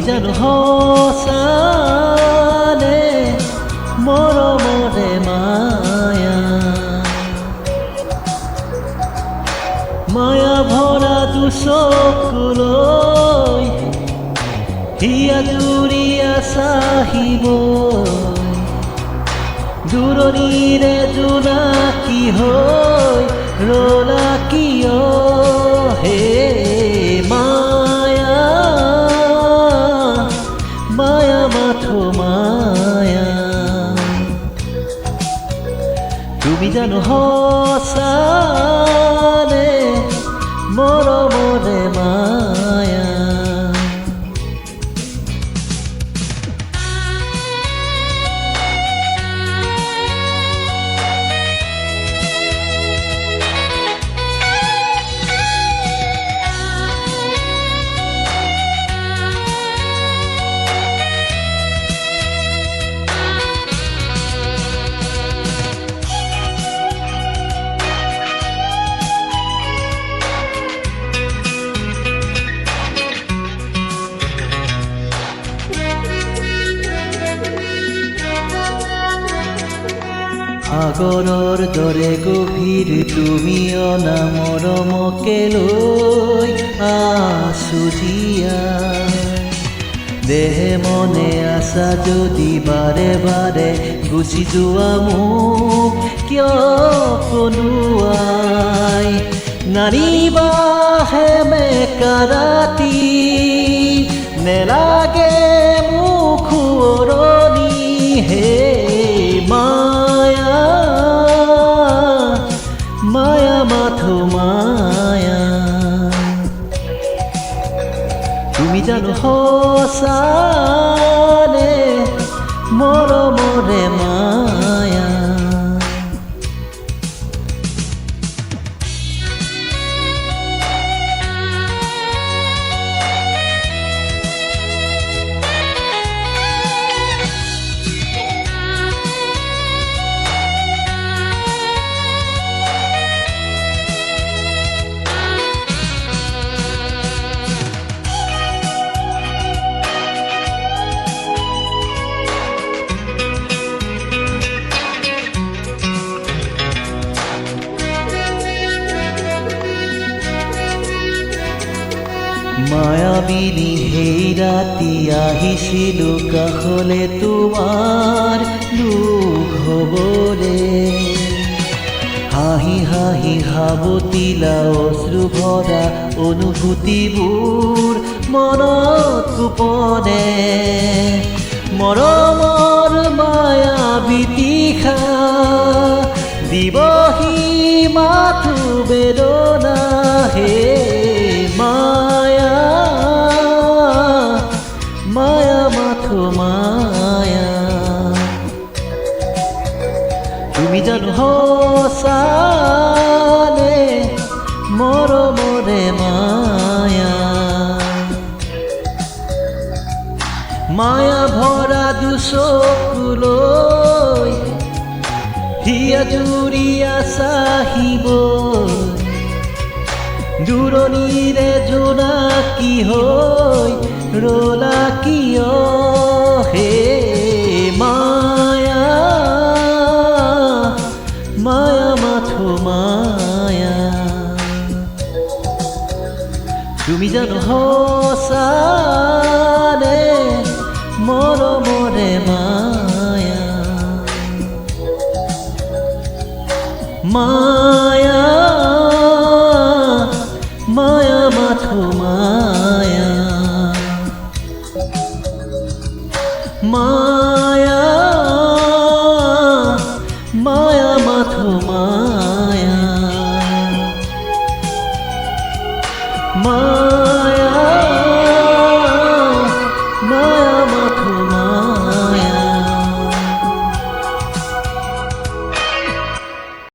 জানো সঁচানে মৰমৰে মায়া মায়া ভৰা দুচকুলৈ হিয়া জুৰিয়া চাহিব দূৰণিৰে জোনাকী হৈ ৰলা কিয় হে মায়া মায়া মাথো মায়া তুমি জানো সঁচানে মৰমৰে মায়া সাগৰৰ দৰে গভীৰ তুমি অনা মৰমকে লৈ আছো জীয়াই দেহে মনে আছা যদি বাৰে বাৰে গুচি যোৱা মোক কিয় কন্দুৱাই নানিবাহে মেকা ৰাতি নেলাগে মোক শুৱৰণি হে মায়া মায়া মাথো মায়া তুমি জানো সঁচানে মৰমৰে মায়া মায়াবিনী সেই ৰাতি আহিছিলো কাষলে তোমাৰ লোক হবলে হাঁহি হাঁহি সাৱটিলা অশ্ৰু ভৰা অনুভূতিবোৰ মনত গোপনে মৰমৰ মায়াবী তৃষা দিবহি মাথো বেদনা হে মায়া মায়া মাথো মায়া তুমি জানো সঁচানে মৰমৰে মায়া মায়া ভৰা দুচকুলৈ হিয়া জুৰিয়া চাহিব দূৰণিৰে জোনাকী হৈ ৰলা কিয় হে মায়া মায়া মাথো মায়া তুমি জানো সঁচানে মৰমৰে মায়া মায়া মায়া মাথো মায়া মায়া মায়া মাথো মায়া